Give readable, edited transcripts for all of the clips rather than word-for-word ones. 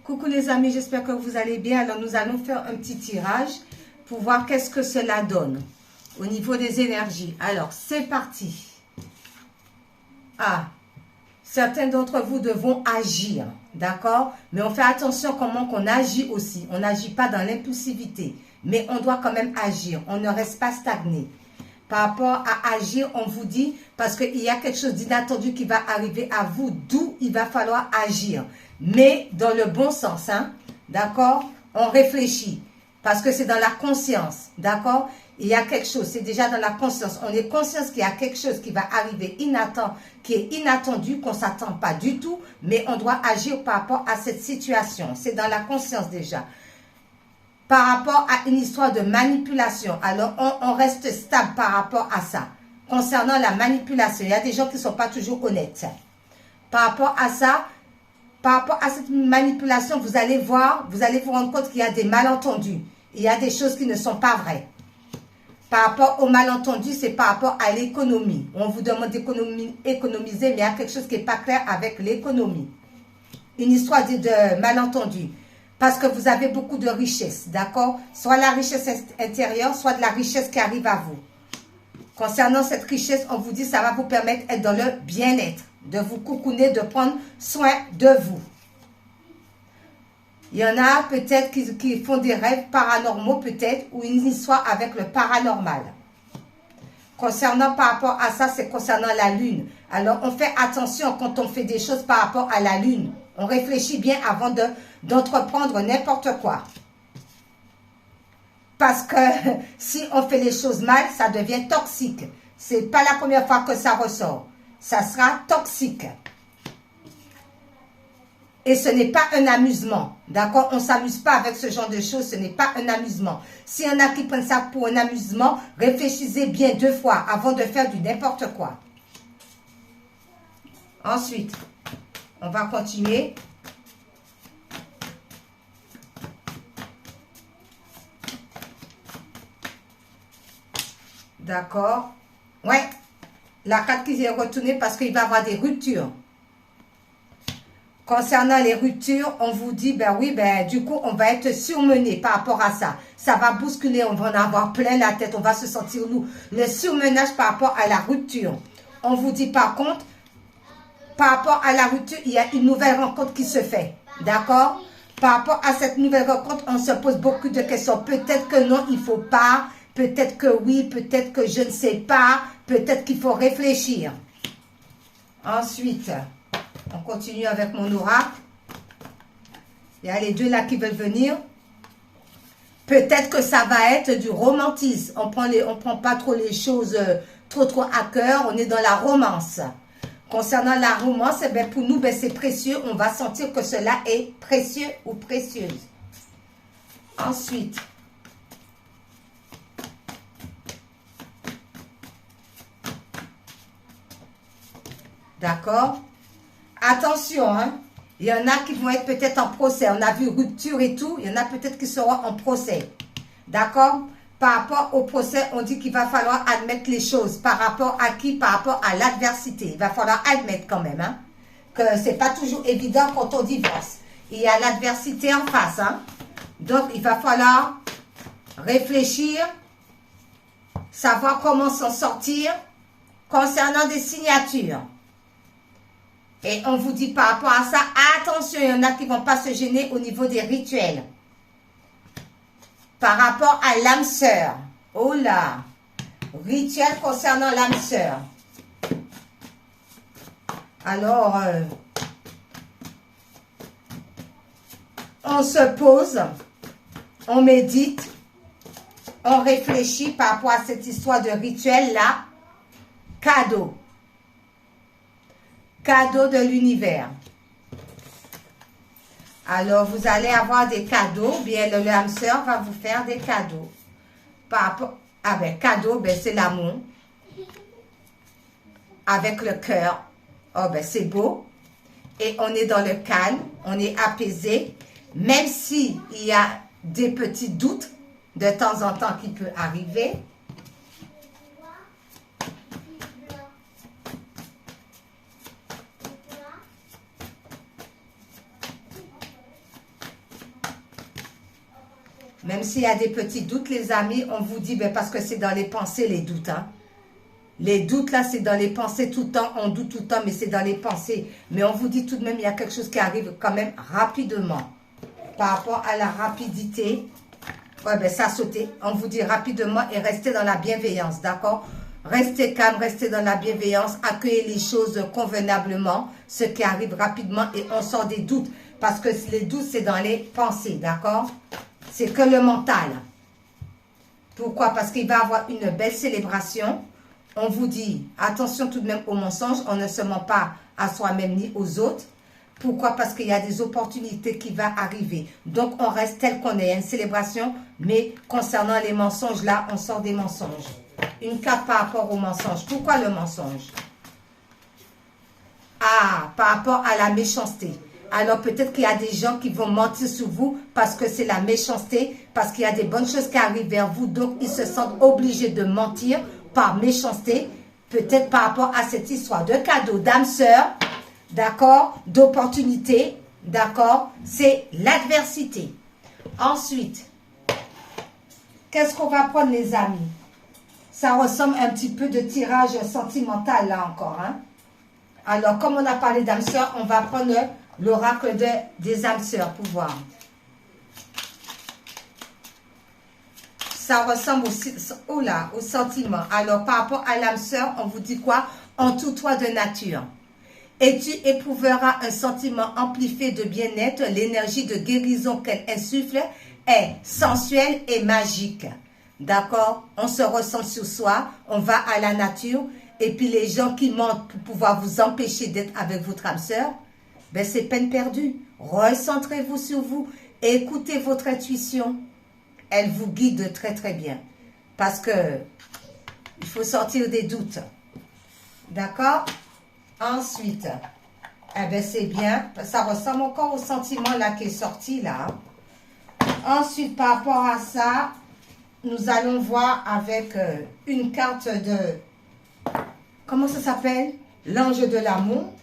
Coucou les amis, j'espère que vous allez bien. Alors nous allons faire un petit tirage pour voir qu'est-ce que cela donne au niveau des énergies. Alors c'est parti. Ah, certains d'entre vous devront agir, d'accord? Mais on fait attention comment qu'on agit aussi. On n'agit pas dans l'impulsivité, mais on doit quand même agir. On ne reste pas stagné. Par rapport à agir, on vous dit, parce qu'il y a quelque chose d'inattendu qui va arriver à vous, d'où il va falloir agir. Mais dans le bon sens, hein, d'accord? On réfléchit, parce que c'est dans la conscience, d'accord? Il y a quelque chose, c'est déjà dans la conscience. On est conscient qu'il y a quelque chose qui va arriver qui est inattendu, qu'on ne s'attend pas du tout, mais on doit agir par rapport à cette situation. C'est dans la conscience déjà. Par rapport à une histoire de manipulation, alors on reste stable par rapport à ça. Concernant la manipulation, il y a des gens qui ne sont pas toujours honnêtes. Par rapport à ça, par rapport à cette manipulation, vous allez vous rendre compte qu'il y a des malentendus. Il y a des choses qui ne sont pas vraies. Par rapport aux malentendus, c'est par rapport à l'économie. On vous demande d'économiser, mais il y a quelque chose qui n'est pas clair avec l'économie. Une histoire de malentendus. Parce que vous avez beaucoup de richesses, d'accord? Soit la richesse intérieure, soit de la richesse qui arrive à vous. Concernant cette richesse, on vous dit que ça va vous permettre d'être dans le bien-être, de vous coucouner, de prendre soin de vous. Il y en a peut-être qui font des rêves paranormaux peut-être, ou une histoire avec le paranormal. Concernant par rapport à ça, c'est concernant la lune. Alors on fait attention quand on fait des choses par rapport à la lune. On réfléchit bien avant d'entreprendre n'importe quoi. Parce que si on fait les choses mal, ça devient toxique. Ce n'est pas la première fois que ça ressort. Ça sera toxique. Et ce n'est pas un amusement. D'accord? On ne s'amuse pas avec ce genre de choses. Ce n'est pas un amusement. S'il y en a qui prennent ça pour un amusement, réfléchissez bien 2 fois avant de faire du n'importe quoi. Ensuite, on va continuer. D'accord. Ouais. La carte qui est retournée parce qu'il va y avoir des ruptures. Concernant les ruptures, on vous dit, ben oui, ben du coup, on va être surmené par rapport à ça. Ça va bousculer, on va en avoir plein la tête, on va se sentir lourd. Le surmenage par rapport à la rupture. On vous dit par contre, par rapport à la rupture, il y a une nouvelle rencontre qui se fait. D'accord? Par rapport à cette nouvelle rencontre, on se pose beaucoup de questions. Peut-être que non, il ne faut pas. Peut-être que oui, peut-être que je ne sais pas. Peut-être qu'il faut réfléchir. Ensuite, on continue avec mon oracle. Il y a les deux là qui veulent venir. Peut-être que ça va être du romantisme. On prend pas trop les choses trop à cœur. On est dans la romance. Concernant la romance, eh bien, pour nous, ben, c'est précieux. On va sentir que cela est précieux ou précieuse. Ensuite, d'accord? Attention, hein? Il y en a qui vont être peut-être en procès. On a vu rupture et tout. Il y en a peut-être qui seront en procès. D'accord? Par rapport au procès, on dit qu'il va falloir admettre les choses. Par rapport à qui? Par rapport à l'adversité. Il va falloir admettre quand même, hein, que ce n'est pas toujours évident quand on divorce. Il y a l'adversité en face, hein. Donc, il va falloir réfléchir, savoir comment s'en sortir concernant des signatures. Et on vous dit par rapport à ça, attention, il y en a qui ne vont pas se gêner au niveau des rituels. Par rapport à l'âme sœur. Oh là! Rituel concernant l'âme sœur. Alors, on se pose, on médite, on réfléchit par rapport à cette histoire de rituel-là. Cadeau. Cadeau de l'univers. Alors, vous allez avoir des cadeaux. Bien, l'âme sœur va vous faire des cadeaux. Par rapport... Ah ben, cadeau, ben, c'est l'amour. Avec le cœur. Oh ben, c'est beau. Et on est dans le calme. On est apaisé. Même s'il y a des petits doutes de temps en temps qui peuvent arriver. Même s'il y a des petits doutes, les amis, on vous dit, ben, parce que c'est dans les pensées, les doutes. Hein. Les doutes, là, c'est dans les pensées tout le temps. On doute tout le temps, mais c'est dans les pensées. Mais on vous dit tout de même, il y a quelque chose qui arrive quand même rapidement. Par rapport à la rapidité, ouais, ben, ça a sauté. On vous dit rapidement et restez dans la bienveillance, d'accord? Restez calme, restez dans la bienveillance, accueillez les choses convenablement, ce qui arrive rapidement et on sort des doutes. Parce que les doutes, c'est dans les pensées, d'accord? C'est que le mental. Pourquoi? Parce qu'il va y avoir une belle célébration. On vous dit, attention tout de même aux mensonges, on ne se ment pas à soi-même ni aux autres. Pourquoi? Parce qu'il y a des opportunités qui vont arriver. Donc, on reste tel qu'on est. Il y a une célébration, mais concernant les mensonges, là, on sort des mensonges. Une carte par rapport aux mensonges. Pourquoi le mensonge? Ah, par rapport à la méchanceté. Alors, peut-être qu'il y a des gens qui vont mentir sur vous parce que c'est la méchanceté, parce qu'il y a des bonnes choses qui arrivent vers vous. Donc, ils se sentent obligés de mentir par méchanceté, peut-être par rapport à cette histoire de cadeau d'âme sœur, d'accord, d'opportunité, d'accord, c'est l'adversité. Ensuite, qu'est-ce qu'on va prendre les amis? Ça ressemble un petit peu de tirage sentimental là encore. Hein? Alors, comme on a parlé d'âme sœur, on va prendre l'oracle des âmes sœurs pour voir. Ça ressemble aussi au sentiment. Alors, par rapport à l'âme sœur, on vous dit quoi? En tout toi de nature. Et tu éprouveras un sentiment amplifié de bien-être. L'énergie de guérison qu'elle insuffle est sensuelle et magique. D'accord? On se ressent sur soi, on va à la nature. Et puis les gens qui mentent pour pouvoir vous empêcher d'être avec votre âme sœur, ben c'est peine perdue. Recentrez-vous sur vous. Écoutez votre intuition. Elle vous guide très très bien. Parce que il faut sortir des doutes. D'accord? Ensuite, eh ben c'est bien. Ça ressemble encore au sentiment là qui est sorti là. Ensuite, par rapport à ça, nous allons voir avec une carte de... Comment ça s'appelle? L'ange de l'amour.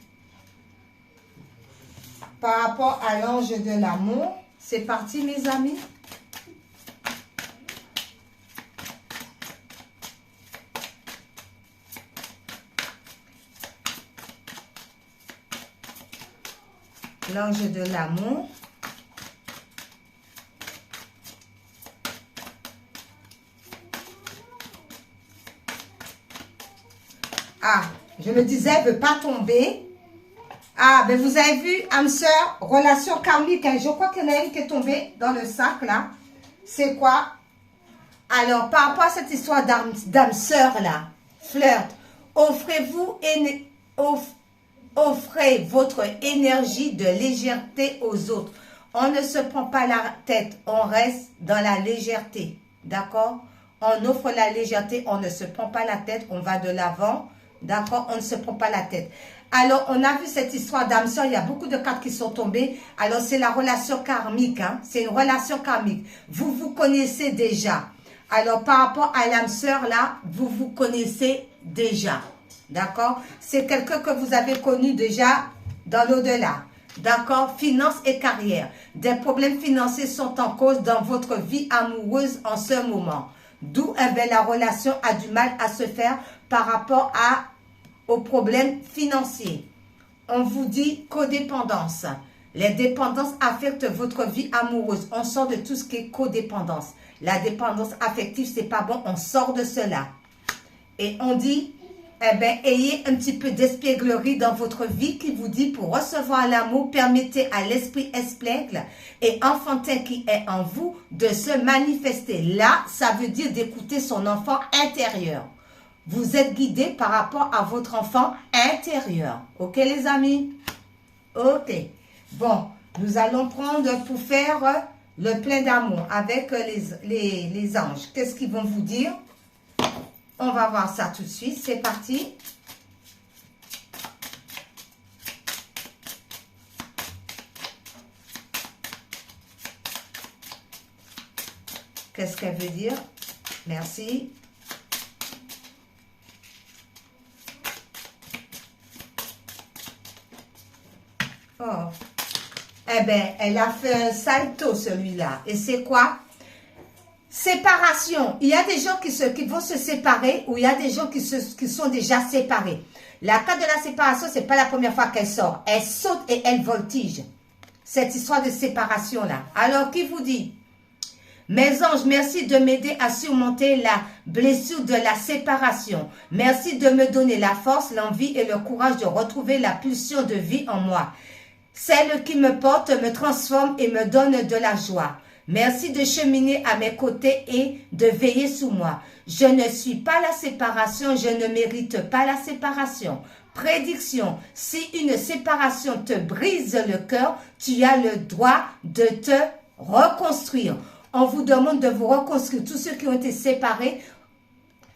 Par rapport à l'ange de l'amour, c'est parti mes amis. L'ange de l'amour. Ah, je me disais, elle ne veut pas tomber. Ah, ben vous avez vu, âme sœur, relation karmique. Hein, je crois qu'il y en a une qui est tombée dans le sac, là. C'est quoi? Alors, par rapport à cette histoire d'âme sœur, là, flirt, offrez votre énergie de légèreté aux autres. On ne se prend pas la tête, on reste dans la légèreté. D'accord? On offre la légèreté, on ne se prend pas la tête, on va de l'avant. D'accord? On ne se prend pas la tête. Alors, on a vu cette histoire d'âme sœur, il y a beaucoup de cartes qui sont tombées. Alors, c'est la relation karmique. Hein? C'est une relation karmique. Vous vous connaissez déjà. Alors, par rapport à l'âme sœur, là, vous vous connaissez déjà. D'accord? C'est quelqu'un que vous avez connu déjà dans l'au-delà. D'accord? Finance et carrière. Des problèmes financiers sont en cause dans votre vie amoureuse en ce moment. D'où la relation a du mal à se faire par rapport aux problèmes financiers. On vous dit codépendance. Les dépendances affectent votre vie amoureuse. On sort de tout ce qui est codépendance. La dépendance affective, c'est pas bon. On sort de cela. Et on dit, eh bien, ayez un petit peu d'espièglerie dans votre vie qui vous dit, pour recevoir l'amour, permettez à l'esprit espiègle et enfantin qui est en vous de se manifester. Là, ça veut dire d'écouter son enfant intérieur. Vous êtes guidé par rapport à votre enfant intérieur. Ok, les amis? Ok. Bon, nous allons prendre pour faire le plein d'amour avec les anges. Qu'est-ce qu'ils vont vous dire? On va voir ça tout de suite. C'est parti. Qu'est-ce qu'elle veut dire? Merci. Oh. Eh bien, elle a fait un salto, celui-là. Et c'est quoi? séparation. Il y a des gens qui vont se séparer ou il y a des gens qui sont déjà séparés. La carte de la séparation, c'est pas la première fois qu'elle sort. Elle saute et elle voltige. Cette histoire de séparation-là. Alors, qui vous dit? Mes anges, merci de m'aider à surmonter la blessure de la séparation. Merci de me donner la force, l'envie et le courage de retrouver la pulsion de vie en moi. Celle qui me porte, me transforme et me donne de la joie. Merci de cheminer à mes côtés et de veiller sur moi. Je ne suis pas la séparation, je ne mérite pas la séparation. Prédiction, si une séparation te brise le cœur, tu as le droit de te reconstruire. On vous demande de vous reconstruire. Tous ceux qui ont été séparés,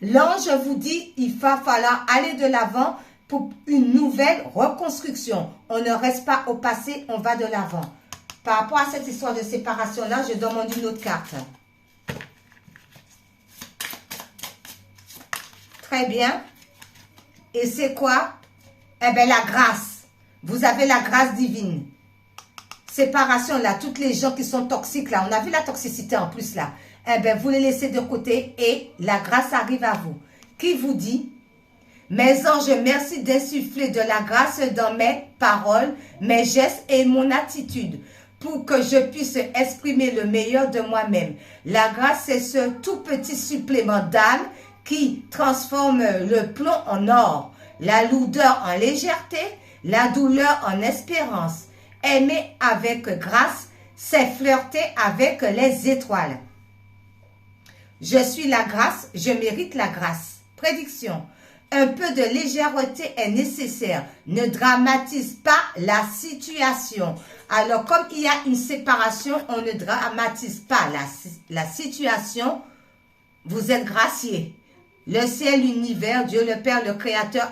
l'ange vous dit, il va falloir aller de l'avant pour une nouvelle reconstruction. On ne reste pas au passé, on va de l'avant. Par rapport à cette histoire de séparation-là, je demande une autre carte. Très bien. Et c'est quoi? Eh bien, la grâce. Vous avez la grâce divine. Séparation, là, toutes les gens qui sont toxiques, là, on a vu la toxicité en plus, là. Eh bien, vous les laissez de côté et la grâce arrive à vous. Qui vous dit? Mes anges, merci d'insuffler de la grâce dans mes paroles, mes gestes et mon attitude pour que je puisse exprimer le meilleur de moi-même. La grâce, c'est ce tout petit supplément d'âme qui transforme le plomb en or, la lourdeur en légèreté, la douleur en espérance. Aimer avec grâce, c'est flirter avec les étoiles. Je suis la grâce, je mérite la grâce. Prédiction. Un peu de légèreté est nécessaire. Ne dramatise pas la situation. Alors, comme il y a une séparation, on ne dramatise pas la situation. Vous êtes graciés. Le ciel, l'univers, Dieu le Père, le Créateur,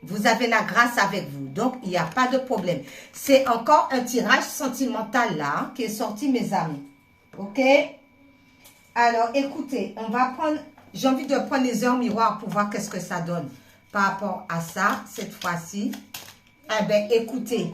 vous avez la grâce avec vous. Donc, il n'y a pas de problème. C'est encore un tirage sentimental là, hein, qui est sorti, mes amis. OK? Alors, écoutez, on va prendre... J'ai envie de prendre les heures miroirs pour voir qu'est-ce que ça donne par rapport à ça, cette fois-ci. Eh bien, écoutez.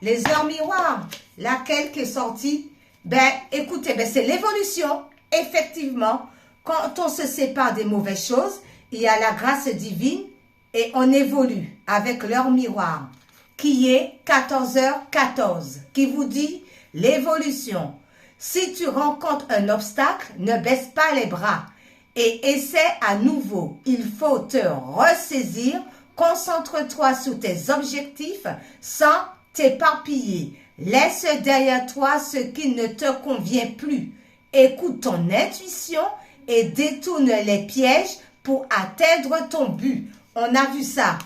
Les heures miroirs, laquelle qui est sortie? Ben, écoutez, ben, c'est l'évolution. Effectivement, quand on se sépare des mauvaises choses, il y a la grâce divine et on évolue avec l'heure miroir qui est 14h14, qui vous dit l'évolution. Si tu rencontres un obstacle, ne baisse pas les bras et essaie à nouveau. Il faut te ressaisir, concentre-toi sur tes objectifs sans t'éparpiller. Laisse derrière toi ce qui ne te convient plus. Écoute ton intuition et détourne les pièges pour atteindre ton but. On a vu ça.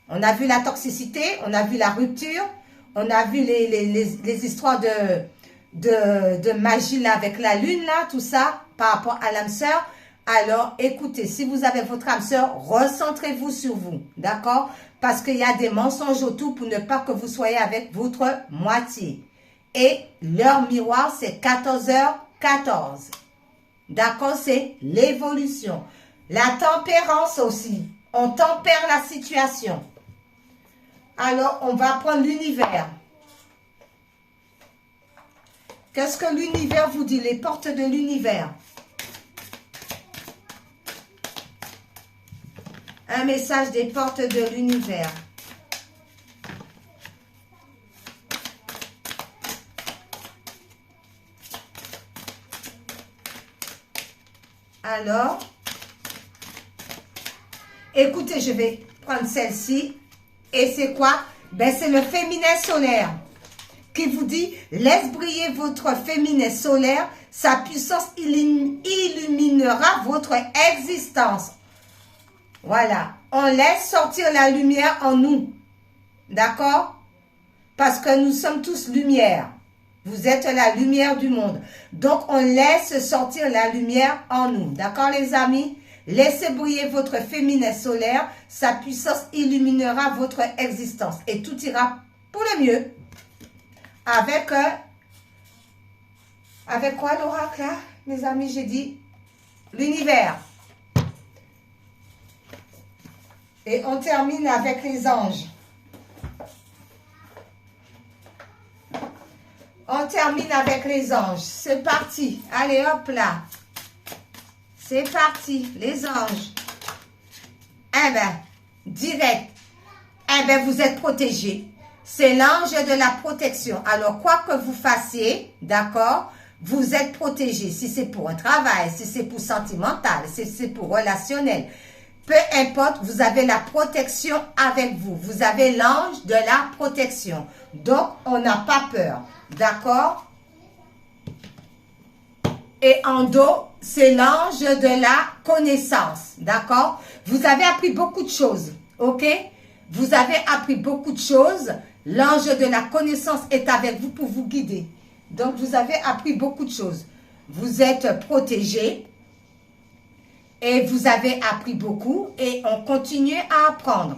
On a vu la toxicité, on a vu la rupture, on a vu les histoires de magie là avec la lune là, tout ça par rapport à l'âme sœur. Alors écoutez, si vous avez votre âme sœur, recentrez-vous sur vous, d'accord? Parce qu'il y a des mensonges autour pour ne pas que vous soyez avec votre moitié. Et l'heure miroir, c'est 14h14. D'accord? C'est l'évolution. La tempérance aussi. On tempère la situation. Alors, on va prendre l'univers. Qu'est-ce que l'univers vous dit? Les portes de l'univers. Un message des portes de l'univers. Alors, écoutez, je vais prendre celle-ci. Et c'est quoi? Ben, c'est le féminin solaire qui vous dit, laisse briller votre féminin solaire, sa puissance illuminera votre existence. Voilà, on laisse sortir la lumière en nous, d'accord? Parce que nous sommes tous lumière. Vous êtes la lumière du monde. Donc, on laisse sortir la lumière en nous, d'accord les amis? Laissez briller votre féminin solaire, sa puissance illuminera votre existence et tout ira pour le mieux. Avec quoi l'oracle là, mes amis, j'ai dit l'univers. Et on termine avec les anges. On On termine avec les anges. C'est parti. Allez, hop là. C'est parti, les anges. Eh bien, direct. Eh bien, vous êtes protégés. C'est l'ange de la protection. Alors, quoi que vous fassiez, d'accord, vous êtes protégés. Si c'est pour un travail, si c'est pour sentimental, si c'est pour relationnel, peu importe, vous avez la protection avec vous. Vous avez l'ange de la protection. Donc, on n'a pas peur. D'accord? Et en dos, c'est l'ange de la connaissance. D'accord? Vous avez appris beaucoup de choses. Ok? Vous avez appris beaucoup de choses. L'ange de la connaissance est avec vous pour vous guider. Donc, vous avez appris beaucoup de choses. Vous êtes protégés. Et vous avez appris beaucoup. Et on continue à apprendre.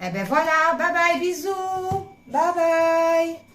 Eh bien, voilà. Bye bye, bisous. Bye bye.